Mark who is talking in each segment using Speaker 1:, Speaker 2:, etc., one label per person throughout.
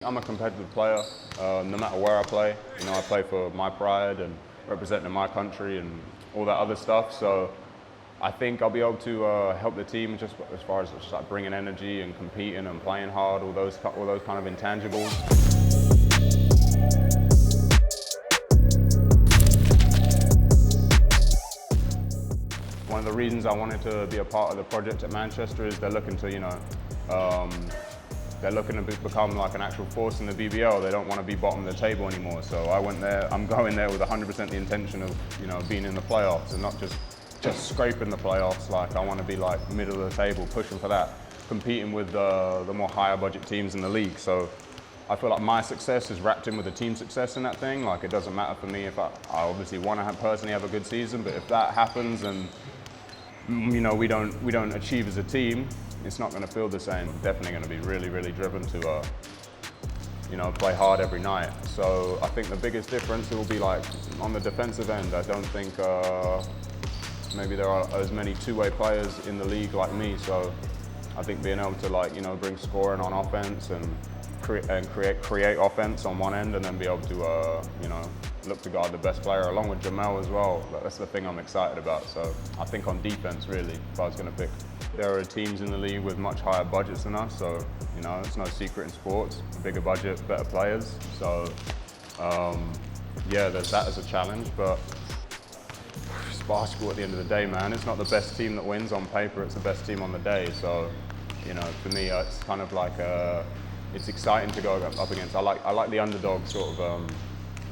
Speaker 1: I'm a competitive player, no matter where I play. You know, I play for my pride and representing my country and all that other stuff. So I think I'll be able to help the team just as far as just like bringing energy and competing and playing hard, all those kind of intangibles. One of the reasons I wanted to be a part of the project at Manchester is they're looking to, they're looking to become like an actual force in the BBL. They don't want to be bottom of the table anymore. So I went there, I'm going there with 100% the intention of, being in the playoffs and not just scraping the playoffs. Like I want to be like middle of the table, pushing for that, competing with the more higher budget teams in the league. So I feel like my success is wrapped in with the team success in that thing. Like it doesn't matter for me if I obviously want to personally have a good season, but if that happens and we don't achieve as a team, it's not going to feel the same. I'm definitely going to be really, really driven to, play hard every night. So I think the biggest difference will be like on the defensive end. I don't think maybe there are as many two-way players in the league like me. So I think being able to bring scoring on offense and create offense on one end, and then be able to look to guard the best player along with Jamel as well. That's the thing I'm excited about. So I think on defense, really, if I was going to pick. There are teams in the league with much higher budgets than us, so it's no secret in sports. Bigger budget, better players. So there's that as a challenge, but it's basketball at the end of the day, man. It's not the best team that wins on paper, it's the best team on the day. So for me, it's kind of like it's exciting to go up against. I like the underdog sort of.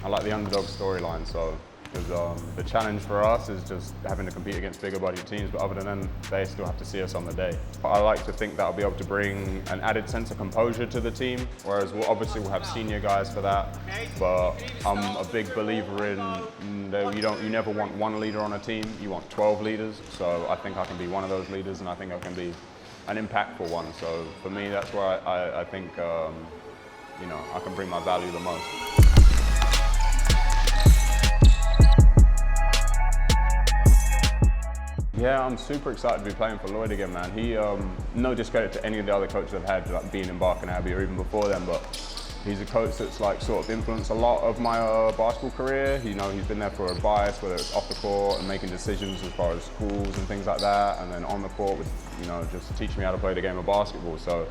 Speaker 1: I like the underdog storyline. So. Because the challenge for us is just having to compete against bigger budget teams, but other than that, they still have to see us on the day. I like to think that I'll be able to bring an added sense of composure to the team, whereas we'll have senior guys for that, but I'm a big believer in you never want one leader on a team, you want 12 leaders, so I think I can be one of those leaders, and I think I can be an impactful one. So for me, that's where I think I can bring my value the most. Yeah, I'm super excited to be playing for Lloyd again, man. He, no discredit to any of the other coaches I've had, like being in Barking Abbey or even before them, but he's a coach that's like sort of influenced a lot of my basketball career. He's been there for advice, whether it's off the court and making decisions as far as schools and things like that, and then on the court with, just teaching me how to play the game of basketball. So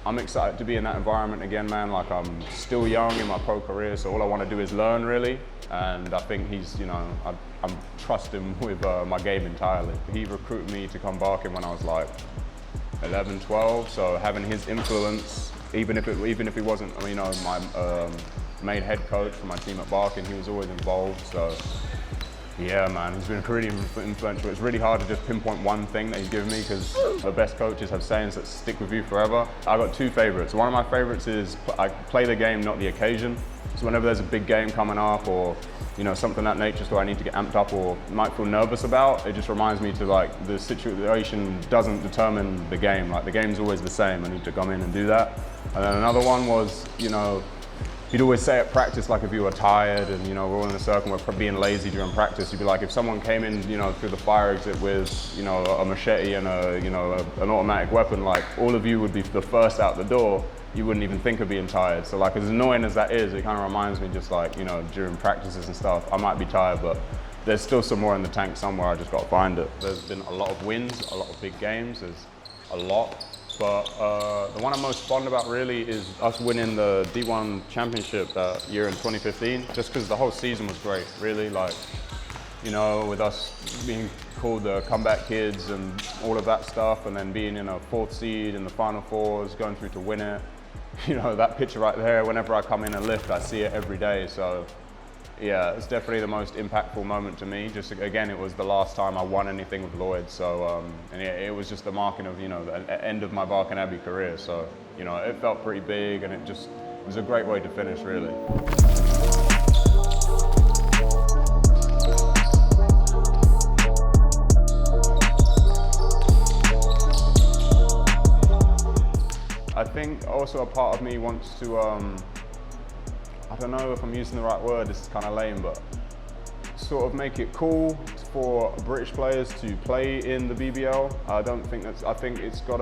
Speaker 1: I'm excited to be in that environment again, man. Like I'm still young in my pro career, so all I want to do is learn, really. And I think he's, I trust him with my game entirely. He recruited me to come Barking when I was like 11, 12. So having his influence, even if he wasn't, my main head coach for my team at Barking, he was always involved. So yeah, man, he's been pretty influential. It's really hard to just pinpoint one thing that he's given me, because the best coaches have sayings that stick with you forever. I've got two favorites. One of my favorites is I play the game, not the occasion. So whenever there's a big game coming up, or something of that nature where I need to get amped up or might feel nervous about, it just reminds me to like the situation doesn't determine the game. Like the game's always the same. I need to come in and do that. And then another one was, he'd always say at practice, like if you were tired and we're all in a circle, we're being lazy during practice, he'd be like, if someone came in through the fire exit with a machete and an automatic weapon, like all of you would be the first out the door. You wouldn't even think of being tired. So like as annoying as that is, it kind of reminds me just like, during practices and stuff, I might be tired, but there's still some more in the tank somewhere. I just got to find it. There's been a lot of wins, a lot of big games. There's a lot. But the one I'm most fond about really is us winning the D1 championship that year in 2015, just because the whole season was great, really. Like, with us being called the comeback kids and all of that stuff, and then being in a 4th seed in the Final Fours, going through to win it. That picture right there, whenever I come in and lift, I see it every day. So yeah, it's definitely the most impactful moment to me. Just again, it was the last time I won anything with Lloyd. So and it was just the marking of the end of my Barking Abbey career. So it felt pretty big, and it was a great way to finish, really. I think also a part of me wants to, I don't know if I'm using the right word, this is kind of lame, but sort of make it cool for British players to play in the BBL. I think it's got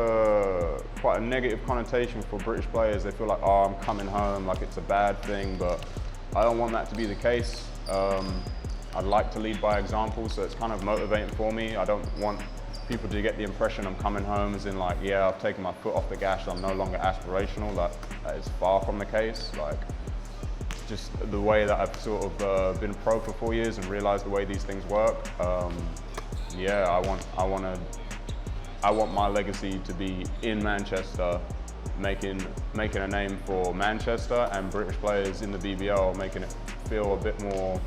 Speaker 1: quite a negative connotation for British players. They feel like, oh, I'm coming home, like it's a bad thing, but I don't want that to be the case. I'd like to lead by example, so it's kind of motivating for me. I don't want people to get the impression I'm coming home as in like, yeah, I've taken my foot off the gas, I'm no longer aspirational. That is far from the case. Like, just the way that I've sort of been pro for 4 years and realized the way these things work. Yeah, I want my legacy to be in Manchester, making a name for Manchester and British players in the BBL, making it feel a bit more,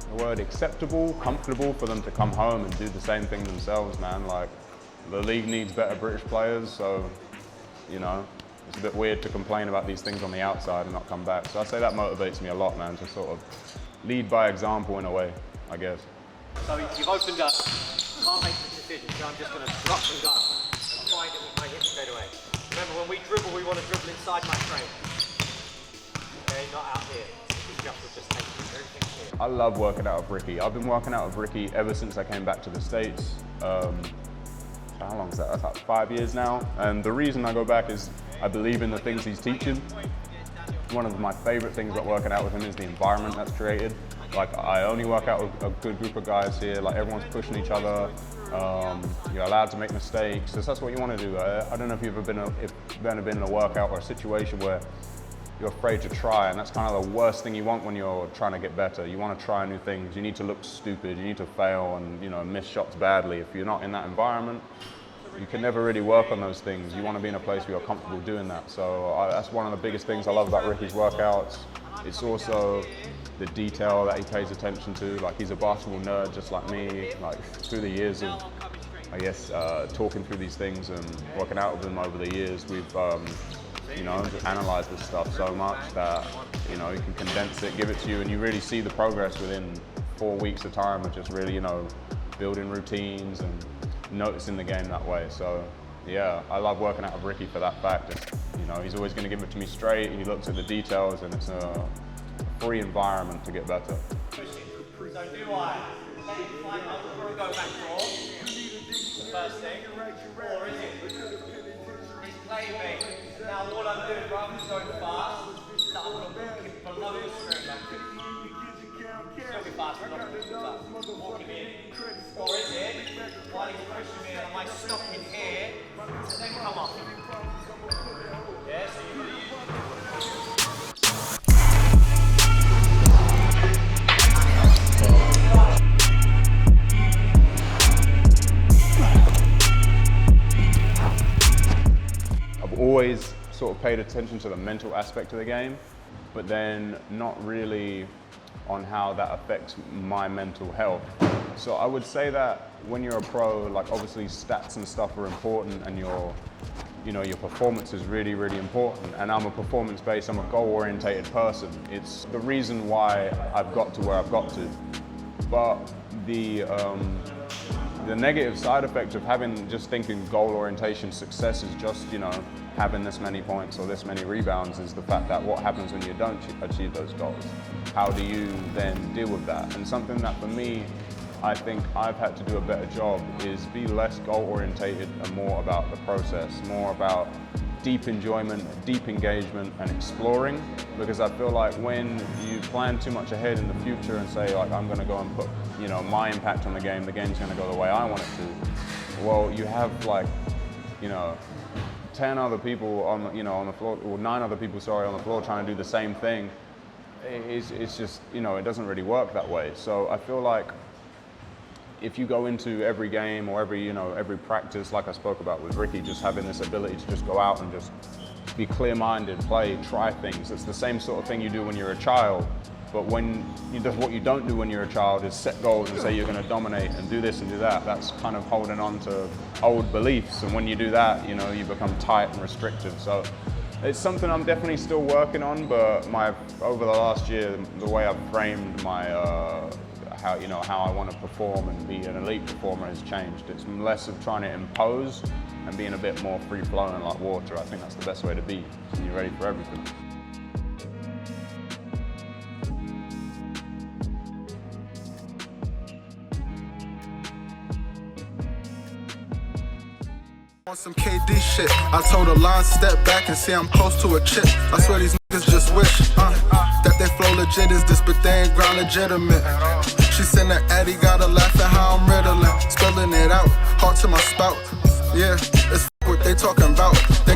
Speaker 1: the word acceptable, comfortable for them to come home and do the same thing themselves, man. Like, the league needs better British players, so, you know, it's a bit weird to complain about these things on the outside and not come back. So I say that motivates me a lot, man, to sort of lead by example in a way, I guess.
Speaker 2: So you've opened up, can't make the decision, so I'm just going to drop and go and find it with my hips straight away. Remember, when we dribble, we want to dribble inside my frame. Okay, not out here. Just take everything here.
Speaker 1: I love working out of Ricky. I've been working out of Ricky ever since I came back to the States. How long is that? That's like 5 years now. And the reason I go back is I believe in the things he's teaching. One of my favorite things about working out with him is the environment that's created. Like, I only work out with a good group of guys here. Like, everyone's pushing each other. You're allowed to make mistakes. So that's what you want to do. I don't know if you've ever been in a workout or a situation where you're afraid to try, and that's kind of the worst thing you want when you're trying to get better. You want to try new things. You need to look stupid. You need to fail and, you know, miss shots badly. If you're not in that environment, you can never really work on those things. You want to be in a place where you're comfortable doing that. So that's one of the biggest things I love about Ricky's workouts. It's also the detail that he pays attention to. Like, he's a basketball nerd just like me. Like, through the years of, I guess, talking through these things and working out with him over the years, we've you know, just analyze this stuff so much that, you know, you can condense it, give it to you, and you really see the progress within 4 weeks of time of just really, you know, building routines and noticing the game that way. So, yeah, I love working out with Ricky for that fact. It's, you know, he's always going to give it to me straight. He looks at the details, and it's a free environment to get better.
Speaker 2: So do I find out before we go back draw? The first thing, or is it? He's playing me. Now all I'm doing, rather than going fast, is that I'm going to walk him below the screen. Still be fast, but walking in. Or is it, while he's pushing me, I might stop in here, and then come off. Yeah, so you're going to use
Speaker 1: I've always sort of paid attention to the mental aspect of the game, but then not really on how that affects my mental health. So I would say that when you're a pro, like, obviously stats and stuff are important, and your performance is really, really important. And I'm a performance-based, I'm a goal-orientated person. It's the reason why I've got to where I've got to. But the negative side effect of just thinking goal orientation success is just, you know, having this many points or this many rebounds, is the fact that what happens when you don't achieve those goals? How do you then deal with that? And something that for me, I think I've had to do a better job is be less goal orientated and more about the process, more about deep enjoyment, deep engagement and exploring. Because I feel like when you plan too much ahead in the future and say, like, I'm going to go and put, you know, my impact on the game's going to go the way I want it to. Well, you have, like, you know, 10 other people on the floor, or 9 other people, sorry, on the floor trying to do the same thing. It's just, you know, it doesn't really work that way. So I feel like if you go into every game or every practice, like I spoke about with Ricky, just having this ability to just go out and just be clear-minded, play, try things. It's the same sort of thing you do when you're a child. But what you don't do when you're a child is set goals and say you're going to dominate and do this and do that. That's kind of holding on to old beliefs. And when you do that, you know, you become tight and restrictive. So it's something I'm definitely still working on. But over the last year, the way I've framed my how I want to perform and be an elite performer has changed. It's less of trying to impose and being a bit more free-flowing like water. I think that's the best way to be. And you're ready for everything.
Speaker 3: on some KD shit. I told her line step back and see I'm close to a chip. I swear these niggas just wish that they flow legit is this, but they ain't ground legitimate. She sent her Addy, gotta laugh at how I'm riddling, spilling it out, hard to my spout. Yeah, it's what they talking about. They